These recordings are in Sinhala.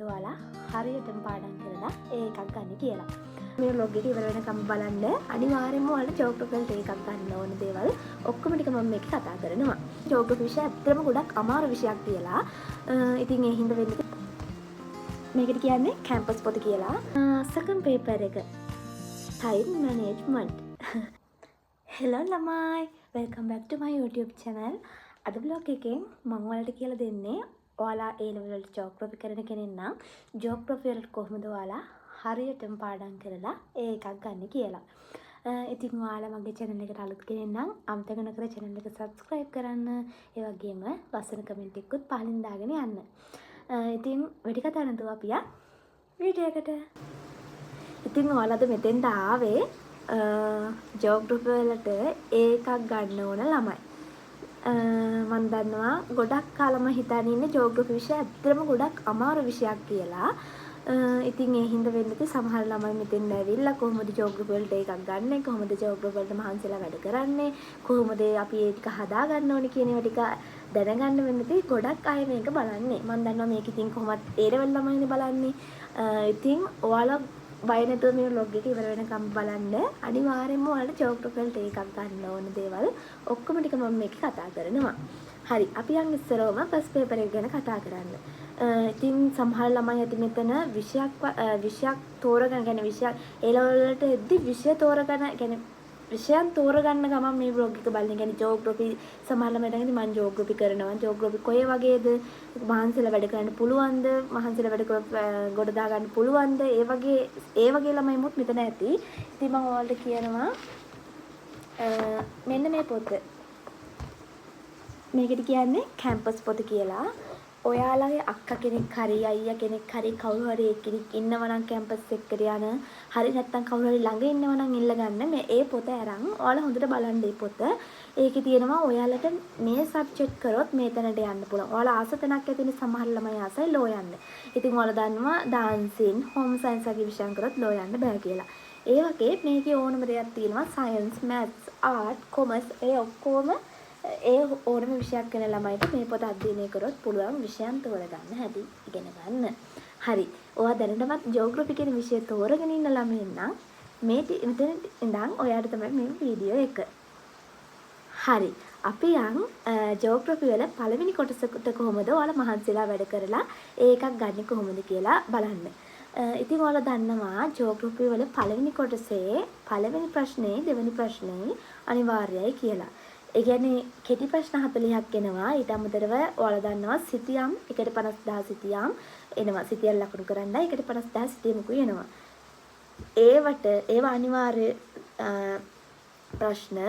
ඔයාලා හරියටම පාඩම් කරලා ඒකක් ගන්න කියලා. මේ vlog එක ඉවර වෙනකම් බලන්න අනිවාර්යයෙන්ම ඔයාලා ජෝග්‍රෆි වලට ඒකක් ගන්න ඕන දේවල් ඔක්කොම ටික මම මේක කතා කරනවා. ජෝග්‍රෆි විෂය ඇත්තටම ගොඩක් අමාරු විෂයක් කියලා. ඉතින් ඒ හින්දා වෙන්නේ මේකට කියන්නේ කැම්පස් පොත කියලා. සෙකන්ඩ් පේපර් එක time management. Hello ළමයි, welcome back to my YouTube channel. අද vlog එකෙන් මම ඔයාලට කියලා දෙන්නේ ඔයාලා A level වලට ජෝග්‍රෆි කරන කෙනෙක් නම් ජෝග්‍රෆි වලට කොහොමද ඔයාලා හරියටම පාඩම් කරලා ඒකක් ගන්න කියලා. ඉතින් ඔයාලා මගේ channel එකට අලුත් කෙනෙක් නම් අමතක නොකර channel එක subscribe කරන්න. ඒ වගේම ලස්සන comment එකකුත් පහලින් දාගෙන යන්න. ඉතින් වැඩි කතා නැතුව අපි වීඩියෝ එකට. ඉතින් ඔයාලද මෙතෙන්ට ආවේ ජෝග්‍රෆි වලට ඒකක් ගන්න ඕන ළමයි. මම දන්නවා ගොඩක් කාලම හිතාගෙන ඉන්නේ ජෝග්‍රෆි විෂය ඇත්තටම ගොඩක් අමාරු විෂයක් කියලා. ඉතින් ඒ හින්දා වෙන්නේ සමහර ළමයි මෙතෙන් ඇවිල්ලා කොහොමද ජෝග්‍රෆි වලට එකක් ගන්නෙ, කොහොමද ජෝග්‍රෆි වලට මහන්සිලා වැඩ කරන්නේ, කොහොමද අපි ඒ ටික හදා ගන්න ඕනේ කියන ඒවා ටික දැනගන්න වෙන්නේ ගොඩක් අය මේක බලන්නේ. මම දන්නවා මේක ඉතින් කොහොමත් ඒ ලෙවල් ළමයිනේ බලන්නේ. ඉතින් ඔයාලා බය නැතුව මේ vlog එක ඉවර වෙනකම් බලන්න. අනිවාර්යයෙන්ම ඔයාලට ජෝග්‍රෆි වලට එකක් ගන්න ඕන දේවල් ඔක්කොම ටික මම මේක කතා කරනවා. හරි, අපි යන් ඉස්සරවම ෆස්ට් පේපර් එක ගැන කතා කරන්න. ඉතින් සමහර ළමයි ඇති මෙතන විෂයක් තෝරගන්න, يعني විෂයක් ඒ ලෙවල් වලට එද්දි විෂය තෝරගන්න, يعني විෂයන් තෝරගන්න ගමන් මේ vlog එක බලන්නේ. يعني ජෝග්‍රෆි සමහර ළමයිට හිතන්නේ මම ජෝග්‍රෆි කරනවා, ජෝග්‍රෆි කොහේ වගේද, මහන්සිලා වැඩ කරන්න පුළුවන්ද, මහන්සිලා වැඩ ගොඩ දා ගන්න පුළුවන්ද, ඒ වගේ ළමයිමුත් මෙතන ඇති. ඉතින් මම ඔයාලට කියනවා මෙන්න මේ පොත. මේකට කියන්නේ කැම්පස් පොත කියලා. ඔයාලගේ අක්කා කෙනෙක් හරි අයියා කෙනෙක් හරි කවුරු හරි කෙනෙක් ඉන්නවා නම් කැම්පස් එකට යන, හරි නැත්තම් කවුරු හරි ළඟ ඉන්නවා නම් ඉල්ල ගන්න මේ ඒ පොත අරන් ඔයාලා හොඳට බලන්න මේ පොත. ඒකේ තියෙනවා ඔයාලට මේ සබ්ජෙක්ට් කරොත් මේ තැනට යන්න පුළුවන්. ඔයාලා ආස තැනක් ඇතිනේ, සමහර ළමයි ආසයි ලෝ යන්න. ඉතින් ඔයාලා දන්නවා ඩාන්සින්, හෝම් සයන්ස් වගේ විෂයන් කරොත් ලෝ යන්න බෑ කියලා. ඒ වගේ මේකේ ඕනම දෙයක් තියෙනවා, සයන්ස්, මැත්ස්, ආර්ට්, කොමර්ස්, ඒ ඔක්කොම ඒ ඕනම විෂයක් කරන ළමයිට මේ පොත අධ්‍යයනය කරොත් පුළුවන් විෂයන් තෝරගන්න හැටි ඉගෙන ගන්න. හරි. ඔයා දැනටමත් ජෝග්‍රෆි කියන විෂය තෝරගෙන ඉන්න ළමයින් නම් මේ මෙතන ඉඳන් ඔයාට තමයි මේ වීඩියෝ එක. හරි. අපි යන් ජෝග්‍රෆි වල පළවෙනි කොටසට කොහොමද ඔයාලා මහන්සිලා වැඩ කරලා ඒකක් ගන්න කොහොමද කියලා බලන්න. ඉතින් ඔයාලා දන්නවා ජෝග්‍රෆි වල පළවෙනි කොටසේ පළවෙනි ප්‍රශ්නේ දෙවෙනි ප්‍රශ්නේ අනිවාර්යයි කියලා. ඒ කියන්නේ කෙටි ප්‍රශ්න 40ක් එනවා. ඊට අමතරව ඔයාලා දන්නවා සිතියම් 150,000 සිතියම් එනවා. සිතියම් ලකුණු කරන්න 150,000 සිතියමුකුයි එනවා. ඒවා අනිවාර්ය ප්‍රශ්න.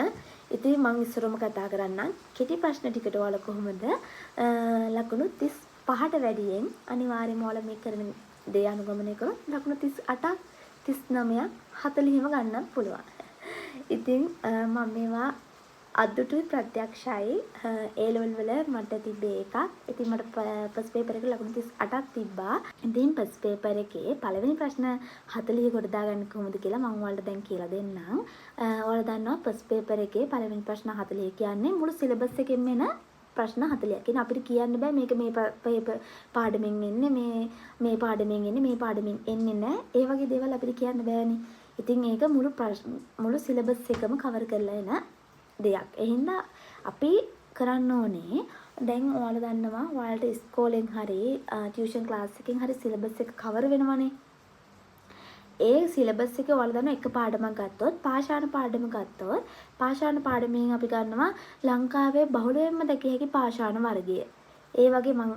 ඉතින් මම ඉස්සරම කතා කරන්නම් කෙටි ප්‍රශ්න ටිකට ඔයාලා කොහොමද ලකුණු 35ට වැඩියෙන් අනිවාර්යයෙන්ම ඔයාලා මේ කරන දේ අනුගමනය කරොත් ලකුණු 38ක් 39ක් 40ම ගන්නත් පුළුවන්. ඉතින් මම මේවා අද්දුටුයි ප්‍රත්‍යක්ෂයි. ඒ ලෙවල් වල මට තිබ්බේ එකක්. ඉතින් මට ෆස්ට් පේපර් එකේ ලකුණු 38ක් තිබ්බා. ඉතින් ෆස්ට් පේපර් එකේ පළවෙනි ප්‍රශ්න 40 කොට දාගන්න කොහොමද කියලා මම ඔයාලට දැන් කියලා දෙන්නම්. ඔයාලා දන්නවා ෆස්ට් පේපර් එකේ පළවෙනි ප්‍රශ්න 40 කියන්නේ මුළු සිලබස් එකෙන්ම එන ප්‍රශ්න 40ක්. කියන්නේ අපිට කියන්න බෑ මේක මේ පාඩමෙන් එන්නේ, මේ පාඩමෙන් එන්නේ, මේ පාඩමෙන් එන්නේ නැහැ. ඒ වගේ දේවල් අපිට කියන්න බෑනේ. ඉතින් ඒක මුළු සිලබස් එකම කවර් කරලා එන දෙයක්. එහෙනම් අපි කරන්න ඕනේ දැන් ඔයාලා දන්නවා ඔයාලට ඉස්කෝලෙන් හරි ටියුෂන් ක්ලාස් එකකින් හරි සිලබස් එක කවර් වෙනවනේ. ඒ සිලබස් එකේ ඔයාලා දන්නවා එක පාඩමක් ගත්තොත්, පාෂාණ පාඩම ගත්තොත්, පාෂාණ පාඩමෙන් අපි ගන්නවා ලංකාවේ බහුලයෙන්ම දැකිය හැකි පාෂාණ වර්ගය. ඒ වගේ මම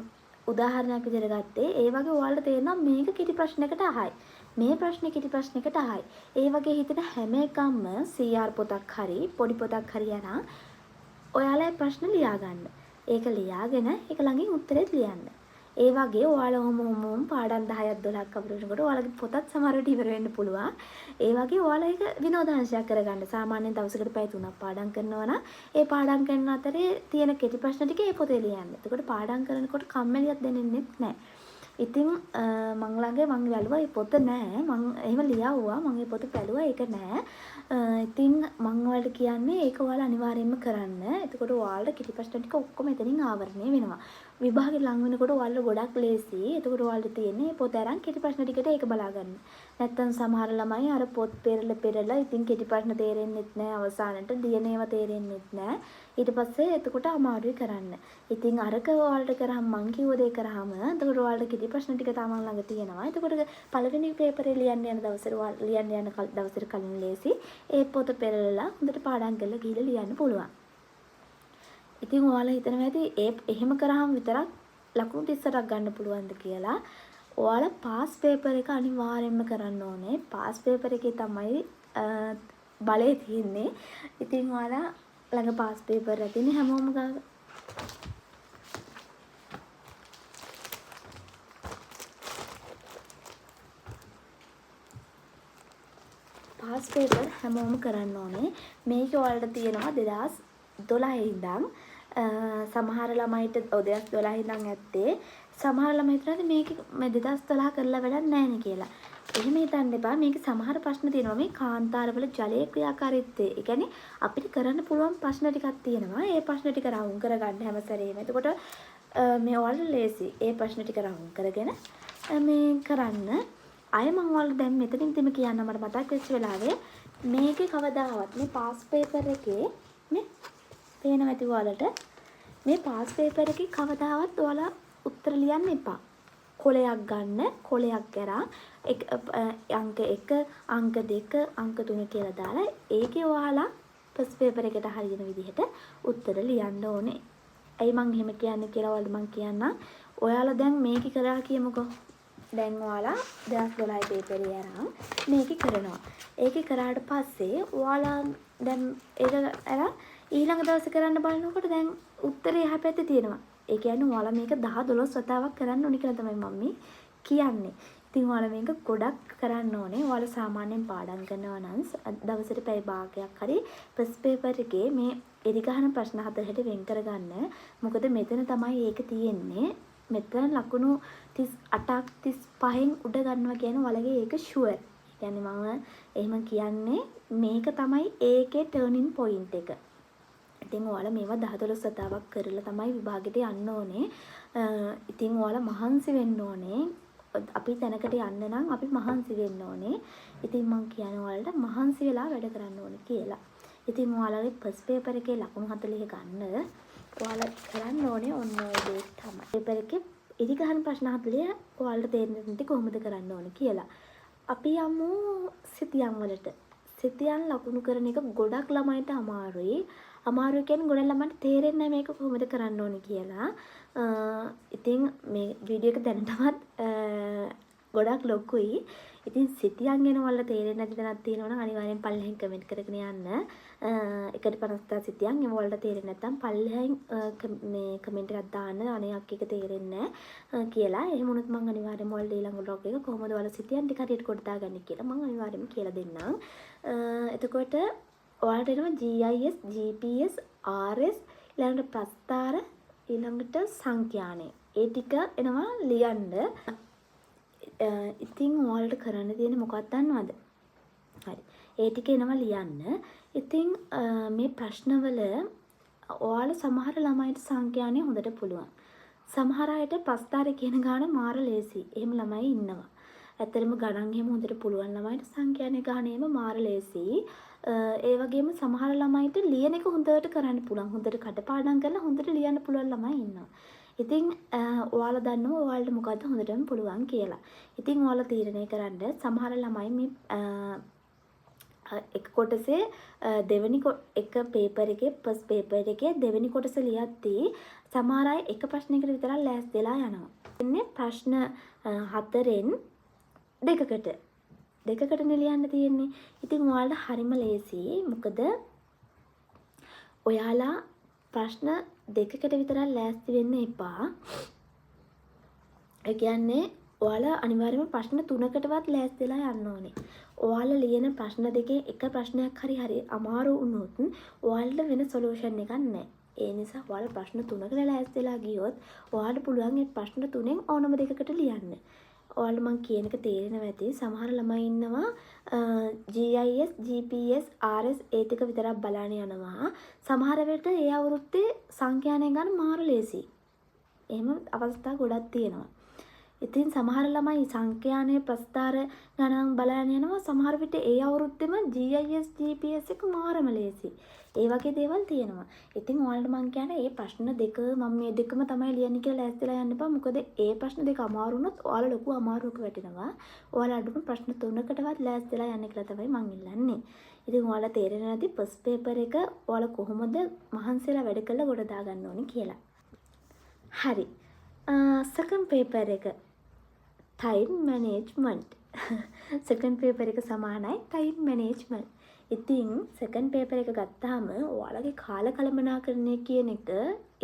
උදාහරණයක් විදිහට ගත්තේ. ඒ වගේ ඔයාලට තේරෙනවා මේක කෙටි ප්‍රශ්නයකට අහයි, මේ ප්‍රශ්නේ කෙටි ප්‍රශ්නයකට අහයි. ඒ වගේ හිතෙන හැම එකක්ම CR පොතක් හරි පොඩි පොතක් හරි යනවා. ඔයාලා ප්‍රශ්න ලියා ගන්න. ඒක ලියාගෙන ඒක ළඟින් උත්තරෙත් ලියන්න. ඒ වගේ ඔයාලා ඔහොම පාඩම් 10ක් 12ක් අපරනකොට ඔයාලගේ පොතත් සමහර විට ඉවර වෙන්න පුළුවන්. ඒ වගේ ඔයාලා ඒක විනෝදාංශයක් කරගන්න. සාමාන්‍යයෙන් දවසකට පැය 3ක් පාඩම් කරනවා නම් ඒ පාඩම් කරන අතරේ තියෙන කෙටි ප්‍රශ්න ටික ඒ පොතේ ලියන්න. එතකොට පාඩම් කරනකොට කම්මැලියක් දැනෙන්නේ නැහැ. ඉතින් මං ළඟ මං බැලුවා මේ පොත නෑ. මං එහෙම ලියවුවා. මං මේ පොත බැලුවා ඒක නෑ. ඉතින් මං ඔයාලට කියන්නේ ඒක ඔයාලා අනිවාර්යයෙන්ම කරන්න. එතකොට ඔයාලට කෙටි ප්‍රශ්න ටික ඔක්කොම එතනින් ආවරණය වෙනවා. විභාගෙ ලඟ වෙනකොට ඔයාලට ගොඩක් ලේසි. එතකොට ඔයාලට තියෙන්නේ පොත අරන් කෙටි ප්‍රශ්න ටිකට ඒක බලා ගන්න. නැත්තම් සමහර ළමයි අර පොත් පෙරලා ඉතින් කෙටි ප්‍රශ්න තේරෙන්නෙත් නැහැ අවසානට දියන ඒවා තේරෙන්නෙත් නැහැ. ඊට පස්සේ එතකොට අමාරුයි කරන්න. ඉතින් අරක ඔයාලට කරාම මං කිව්ව දේ කරාම එතකොට ඔයාලට කෙටි ප්‍රශ්න ටික තමන් ළඟ තියෙනවා. එතකොට පළවෙනි පේපරේ ලියන්න යන දවසට කලින් ලේසි. ඒ පොත පෙරලලා හොඳට පාඩම් කරලා ගිහලා ලියන්න පුළුවන්. ඉතින් ඔයාලා හිතනවා ඇති එහෙම කරාම විතරක් ලකුණු 30ක් ගන්න පුළුවන්ද කියලා. ඔයාලා පාස් පේපර් එක අනිවාර්යයෙන්ම කරන්න ඕනේ. පාස් පේපර් එකේ තමයි බලය තියෙන්නේ. ඉතින් ඔයාලා ළඟ පාස් පේපර් එක තියෙන හැමෝම ගාව පාස් පේපර් හැමෝම කරන්න ඕනේ. මේක ඔයාලට තියෙනවා 2012 ඉඳන් සමහර ළමයිට 2012 ඉඳන් ඇත්තේ සමහර ළමයි හිතනවා මේක 2012 කරලා වැඩක් නැහැ නේ කියලා. එහෙම හිතන්න එපා. මේක සමහර ප්‍රශ්න තියෙනවා මේ කාන්තාරවල ජලයේ ක්‍රියාකාරීත්වය. ඒ කියන්නේ අපිට කරන්න පුළුවන් ප්‍රශ්න ටිකක් තියෙනවා. ඒ ප්‍රශ්න ටික රවුම් කරගන්න හැම සැරේම. එතකොට මේ ඔයාලට ලේසි. ඒ ප්‍රශ්න ටික රවුම් කරගෙන මේ කරන්න. අය මම ඔයාලට දැන් මෙතනින්දිම කියන්න මට මතක් වෙච්ච වෙලාවේ මේකේ කවදාවත් මේ පාස් පේපර් එකේ මේ පේනවා ඇති ඔයාලට මේ පාස් පේපර් එකේ කවදාවත් ඔයාලා උත්තර ලියන්න එපා. කොලයක් ගන්න, කොලයක් කරා අංක 1, අංක 2, අංක 3 කියලා දාලා ඒකේ ඔයාලා ෆස්ට් පේපර් එකට හරියන විදිහට උත්තර ලියන්න ඕනේ. ඇයි මං එහෙම කියන්නේ කියලා ඔයාලට මං කියන්නම්. ඔයාලා දැන් මේක කරා කියමුකෝ. දැන් ඔයාලා 2012 පේපරේ අරන් මේක කරනවා. ඒකේ කරාට පස්සේ ඔයාලා දැන් ඒක අරන් ඊළඟ දවසේ කරන්න බලනකොට දැන් උත්තරේ එහා පැත්තේ තියෙනවා. ඒ කියන්නේ ඔයාලා මේක 10 12 වතාවක් කරන්න ඕනි කියලා තමයි මම කියන්නේ. ඉතින් ඔයාලා මේක ගොඩක් කරන්න ඕනේ. ඔයාලා සාමාන්‍යයෙන් පාඩම් කරනවා නම් දවසට පැය භාගයක් හරි ෆස්ට් පේපර් එකේ මේ එරිගහන ප්‍රශ්න 4ට වෙන් කරගන්න. මොකද මෙතන තමයි ඒක තියෙන්නේ. මෙතන ලකුණු 38ක් 35න් උඩ ගන්නවා කියන්නේ ඔයාලගේ ඒක ෂුවර්. කියන්නේ මම එහෙම කියන්නේ මේක තමයි ඒකේ ටර්නින් පොයින්ට් එක. ඉතින් ඔයාලා මේවා 10 12 වතාවක් කරලා තමයි විභාගෙට යන්න ඕනේ. ඉතින් ඔයාලා මහන්සි වෙන්න ඕනේ. අපි තැනකට යන්න නම් අපි මහන්සි වෙන්න ඕනේ. ඉතින් මම කියන්නේ ඔයාලට මහන්සි වෙලා වැඩ කරන්න ඕනේ කියලා. ඉතින් ඔයාලගේ ෆස්ට් පේපර් එකේ ලකුණු 40 ගන්න ඔයාලා කරන්න ඕනේ ඔන්න ඔය දේ තමයි. පේපර් එකේ ඉරිගහන ප්‍රශ්න 40 ඔයාලට තේරෙන්නේ නැති කොහොමද කරන්න ඕනේ කියලා. අපි යමු සිතියම් වලට. සිතියම් ලකුණු කරන එක ගොඩක් ළමයිට අමාරුයි. අමාරු කියන්නේ ගොඩක් ළමයින්ට තේරෙන්නේ නැහැ මේක කොහොමද කරන්න ඕනේ කියලා. ඉතින් මේ වීඩියෝ එක දැනටමත් ගොඩක් ලොකුයි. ඉතින් සිතියම් ගැන වල තේරෙන්නේ නැති තැනක් තියෙනවා නම් අනිවාර්යෙන් පල්ලෙහෙන් කමෙන්ට් කරගෙන යන්න. 150 සිතියම් ඒ වලට තේරෙන්නේ නැත්නම් පල්ලෙහෙන් මේ කමෙන්ට් එකක් දාන්න අනේ අක්ක එක තේරෙන්නේ නැහැ කියලා. එහෙම වුණොත් මම අනිවාර්යෙන්ම ඔයාලට ඊළඟ vlog එක කොහොමද ඔයාලා සිතියම් ටික හරියට කොට දාගන්නේ කියලා මම අනිවාර්යෙන්ම කියලා දෙන්නම්. එතකොට ඔයාලට එනවා GIS, GPS, RS ඊළඟට ප්‍රස්තාර ඊළඟට සංඛ්‍යානය. ඒ ටික එනවා ලියන්න. ඉතින් ඔයාලට කරන්න තියෙන්නේ මොකක්ද දන්නවද? හරි. ඒ ටික එනවා ලියන්න. ඉතින් මේ ප්‍රශ්නවල ඔයාලා සමහර ළමයිට සංඛ්‍යානය හොඳට පුළුවන්. සමහර අයට ප්‍රස්තාරය කියන ගාන මාර ලේසි. එහෙම ළමයි ඉන්නවා. ඇත්තටම ගණන් එහෙම හොඳට පුළුවන් ළමයිට සංඛ්‍යානය ගානේම මාර ලේසි. ඒ වගේම සමහර ළමයිට ලියන එක හොඳට කරන්න පුළුවන්. හොඳට කටපාඩම් කරලා හොඳට ලියන්න පුළුවන් ළමයි ඉන්නවා. ඉතින් ඔයාලා දන්නවා ඔයාලට මොකද්ද හොඳටම පුළුවන් කියලා. ඉතින් ඔයාලා තීරණය කරන්න සමහර ළමයි මේ එක කොටසේ දෙවෙනි එක පේපර් එකේ ෆස්ට් පේපර් එකේ දෙවෙනි කොටස ලියද්දී සමහර අය එක ප්‍රශ්නයකට විතරක් ලෑස්ති වෙලා යනවා. ඉන්නේ ප්‍රශ්න 4න් දෙකකට ලියන්න තියෙන්නේ. ඉතින් ඔයාලට හරිම ලේසි. මොකද ඔයාලා ප්‍රශ්න දෙකකට විතරක් ලෑස්ති වෙන්න එපා. ඒ කියන්නේ ඔයාලා අනිවාර්යයෙන්ම ප්‍රශ්න 3කටවත් ලෑස්ති වෙලා යන්න ඕනේ. ඔයාලා ලියන ප්‍රශ්න දෙකේ එක ප්‍රශ්නයක් හරි අමාරු වුණොත් ඔයාලට වෙන සොලියුෂන් එකක් නැහැ. ඒ නිසා ඔයාලා ප්‍රශ්න 3කට ලෑස්ති වෙලා ගියොත් ඔයාලට පුළුවන් මේ ප්‍රශ්න 3න් ඕනම දෙකකට ලියන්න. ඔයාලා මං කියන එක තේරෙනවා ඇති. සමහර ළමයි ඉන්නවා GIS, GPS, RS ඒ ටික විතරක් බලන්න යනවා. සමහර වෙලට ඒ අවුරුද්දේ සංඛ්‍යානය ගන්න මාර ලේසි. එහෙම අවස්ථා ගොඩක් තියෙනවා. ඉතින් සමහර ළමයි සංඛ්‍යානේ ප්‍රස්ථාර ගණන් බලන්න යනවා. සමහර විට ඒ අවුරුද්දෙම GIS GPS එක මාරම ලේසි. ඒ වගේ දේවල් තියෙනවා. ඉතින් ඔයාලට මම කියන්නේ මේ ප්‍රශ්න දෙක මම මේ දෙකම තමයි ලියන්නේ කියලා ලෑස්තිලා යන්න එපා. මොකද ඒ ප්‍රශ්න දෙක අමාරු වුණොත් ඔයාලා ලොකු අමාරුවක වැටෙනවා. ඔයාලා අඩුම ප්‍රශ්න 3කටවත් ලෑස්තිලා යන්න කියලා තමයි මම ඉල්ලන්නේ. ඉතින් ඔයාලා තේරෙන්නේ නැති ෆස්ට් පේපර් එක ඔයාලා කොහොමද මහන්සිලා වැඩ කළා ගොඩ දා ගන්න ඕනේ කියලා. හරි. සෙකන්ඩ් පේපර් එක time management. සෙකන්ඩ් පේපර් එක සමානයි time management. ඉතින් සෙකන්ඩ් පේපර් එක ගත්තාම ඔයාලගේ කාල කළමනාකරණය කියන එක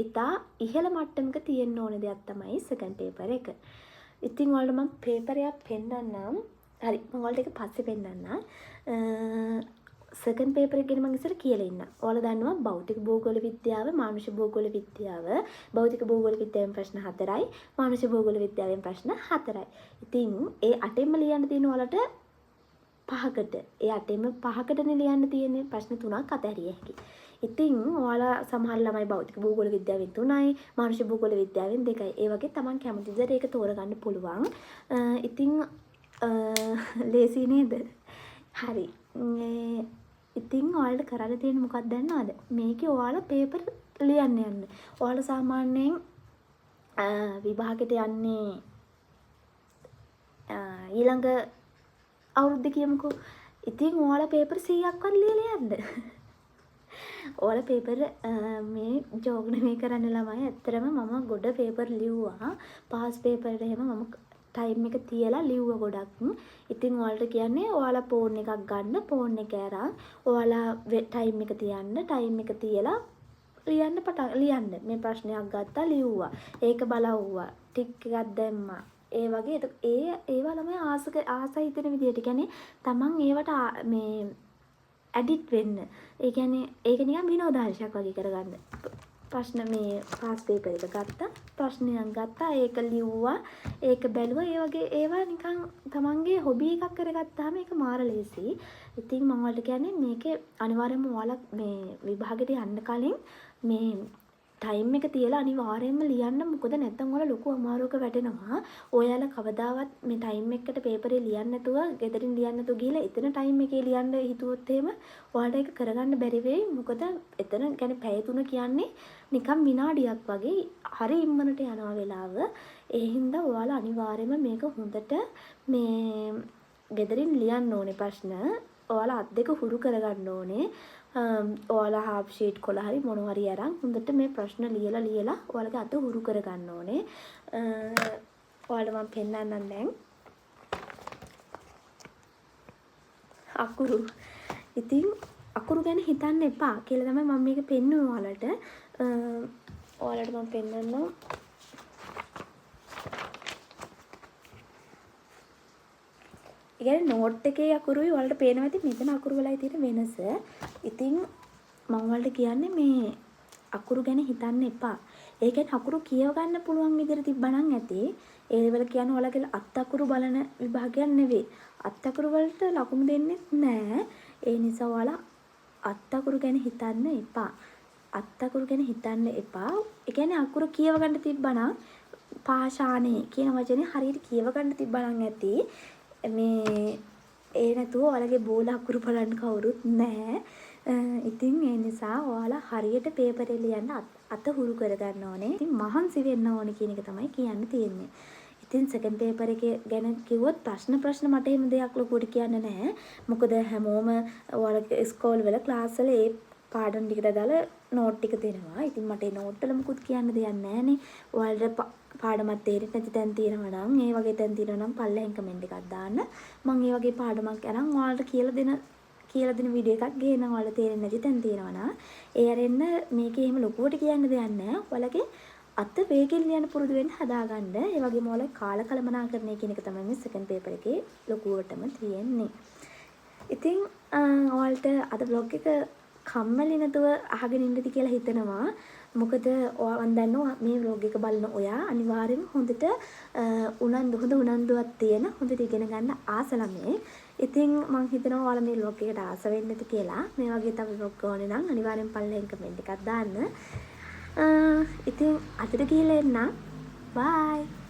ඉතා ඉහළ මට්ටමක තියෙන්න ඕන දෙයක් තමයි සෙකන්ඩ් පේපර් එක. ඉතින් ඔයාලට මම පේපර් එකක් පෙන්නන්නම්. හරි මම ඔයාලට ඒක පස්සේ පෙන්නන්නම්. සෙකන්ඩ් පේපර් එක ගැන මම ඉස්සර කියලා ඉන්න. ඔයාලා දන්නවා භෞතික භූගෝල විද්‍යාව, මානුෂ භූගෝල විද්‍යාව, භෞතික භූගෝල විද්‍යාවෙන් ප්‍රශ්න 4යි, මානුෂ භූගෝල විද්‍යාවෙන් ප්‍රශ්න 4යි. ඉතින් ඒ 8ෙන්ම ලියන්න තියෙන ඔයාලට 5කට. ඒ 8ෙන්ම 5කටනේ ලියන්න තියෙන්නේ. ප්‍රශ්න 3ක් අතහැරිය හැකි. ඉතින් ඔයාලා සමහර ළමයි භෞතික භූගෝල විද්‍යාවෙන් 3යි, මානුෂ භූගෝල විද්‍යාවෙන් 2යි. ඒ වගේ Taman කැමති දේ ඒක තෝරගන්න පුළුවන්. ඉතින් ලේසි නේද? හරි. ඉතින් ඔයාලට කරන්න තියෙන්නේ මොකක්ද දන්නවද? මේකේ ඔයාලා පේපර් ලියන්න යන්න. ඔයාලා සාමාන්‍යයෙන් විභාගෙට යන්නේ ඊළඟ අවුරුද්ද කියමුකෝ. ඉතින් ඔයාලා පේපර් 100ක්වත් ලියලා යන්න. ඔයාලා පේපර් මේ ජෝග්න මේ කරන්න ළමයි ඇත්තටම මම ගොඩ පේපර් ලිව්වා. පාස් පේපර් එක එහෙම මම ටයිම් එක තියලා ලිව්වා ගොඩක්. ඉතින් ඔයාලට කියන්නේ ඔයාලා ෆෝන් එකක් ගන්න, ෆෝන් එක අරන් ඔයාලා ටයිම් එක තියන්න, ටයිම් එක තියලා ලියන්න. මේ ප්‍රශ්නයක් ගත්තා ලිව්වා. ඒක බලවුවා. ටික් එකක් දැම්මා. ඒ වගේ ඒවා ළමයි ආසයි හිතෙන විදියට කියන්නේ තමන් ඒවට මේ ඇඩිට් වෙන්න. ඒ කියන්නේ ඒක නිකන් විනෝදාංශයක් වගේ කරගන්න. ප්‍රශ්න මේ පාස් පේපර් එක ගත්තා, ප්‍රශ්නයක් ගත්තා, ඒක ලිව්වා, ඒක බැලුවා. ඒ වගේ ඒවා නිකන් තමන්ගේ හොබි එකක් කරගත්තාම ඒක මාර ලේසි. ඉතින් මම ඔයාලට කියන්නේ මේකේ අනිවාර්යයෙන්ම ඔයාලා මේ විභාගෙට යන්න කලින් මේ ටයිම් එක තියලා අනිවාර්යයෙන්ම ලියන්න. මොකද නැත්නම් ඔයාලා ලොකු අමාරුවක වැටෙනවා. ඔයාලා කවදාවත් මේ ටයිම් එකකට පේපරේ ලියන්න නැතුව, ගෙදරින් ලියන්න නැතුව ගිහලා එතන ටයිම් එකේ ලියන්න හිතුවොත් එහෙම ඔයාලට ඒක කරගන්න බැරි වෙයි. මොකද එතන කියන්නේ පැය 3 කියන්නේ නිකන් විනාඩියක් වගේ හරි ඉම්මනට යනවා වෙලාව. ඒ හින්දා ඔයාලා අනිවාර්යයෙන්ම මේක හොඳට මේ ගෙදරින් ලියන්න ඕනේ ප්‍රශ්න. ඔයාලා අත් දෙක හුරු කරගන්න ඕනේ. ඔයාලා හාෆ් ෂීට් කොළ හරි මොනවා හරි අරන් හොඳට මේ ප්‍රශ්න ලියලා ඔයාලගේ අත හුරු කරගන්න ඕනේ. ඔයාලා මම පෙන්නන්නම් දැන්. අකුරු. ඉතින් අකුරු ගැන හිතන්න එපා කියලා තමයි මම මේක පෙන්නුවේ ඔයාලට. ඔයාලට මම පෙන්නන්නම්. කියන්නේ නෝට් එකේ අකුරුයි ඔයාලට පේනවා ඇති මෙතන අකුරු වලයි තියෙන වෙනස. ඉතින් මම ඔයාලට කියන්නේ මේ අකුරු ගැන හිතන්න එපා. ඒ කියන්නේ අකුරු කියව ගන්න පුළුවන් විදිහට තිබ්බනම් ඇති. ඒ වල කියන්නේ ඔයාලගේ අත් අකුරු බලන විභාගයක් නෙවෙයි. අත් අකුරු වලට ලකුණු දෙන්නේ නැහැ. ඒ නිසා ඔයාලා අත් අකුරු ගැන හිතන්න එපා. අත් අකුරු ගැන හිතන්න එපා. ඒ කියන්නේ අකුරු කියව ගන්න තිබ්බනම් පාෂාණේ කියන වචනේ හරියට කියව ගන්න තිබ්බනම් ඇති. මේ ඒ නැතුව ඔයාලගේ බෝල අකුරු බලන්න කවුරුත් නැහැ. ඉතින් ඒ නිසා ඔයාලා හරියට පේපරේ ලියන්න අත හුරු කරගන්න ඕනේ. ඉතින් මහන්සි වෙන්න ඕනේ කියන එක තමයි කියන්න තියෙන්නේ. ඉතින් සෙකන්ඩ් පේපර් එකේ ගැන කිව්වොත් ප්‍රශ්න මට එහෙම දෙයක් ලොකුවට කියන්න නැහැ. මොකද හැමෝම ඔයාලගේ ඉස්කෝල වල ක්ලාස් වල ඒ පාඩම් ටිකට දාලා නෝට් ටික දෙනවා. ඉතින් මට ඒ නෝට් වල මුකුත් කියන්න දෙයක් නැහැනේ. ඔයාලට පාඩමක් තේරෙන්නේ නැති තැන් තියෙනවා නම්, ඒ වගේ තැන් තියෙනවා නම් පල්ලෙහෙන් කමෙන්ට් එකක් දාන්න. මම ඒ වගේ පාඩමක් අරන් ඔයාලට කියලා දෙන වීඩියෝ එකක් ගේනවා. ඔයාලට තේරෙන්නේ නැති තැන් තියෙනවා නම් ඒ අරෙන්න මේකේ එහෙම ලොකුවට කියන්න දෙයක් නැහැ. ඔයාලගේ අත වේගෙන් ලියන්න පුරුදු වෙන්න හදාගන්න. ඒ වගේම ඔයාලා කාල කළමනාකරණය කියන එක තමයි මේ සෙකන්ඩ් පේපර් එකේ ලොකුවටම තියෙන්නේ. ඉතින් ඔයාලට අද බ්ලොග් එක කම්මැලි නැතුව අහගෙන ඉන්නද කියලා හිතනවා. මොකද මම දන්නවා මේ vlog එක බලන ඔයා අනිවාර්යෙන්ම හොඳට උනන්දුවක් තියෙන හොඳට ඉගෙන ගන්න ආස ළමයි. ඉතින් මම හිතනවා ඔයාලා මේ vlog එකට ආස වෙන්න ඇති කියලා. මේ වගේ තව vlog ඕනේ නම් අනිවාර්යෙන් පල්ලෙන් කමෙන්ට් එකක් දාන්න. ඉතින් අදට ගිහලා එන්න. බයි.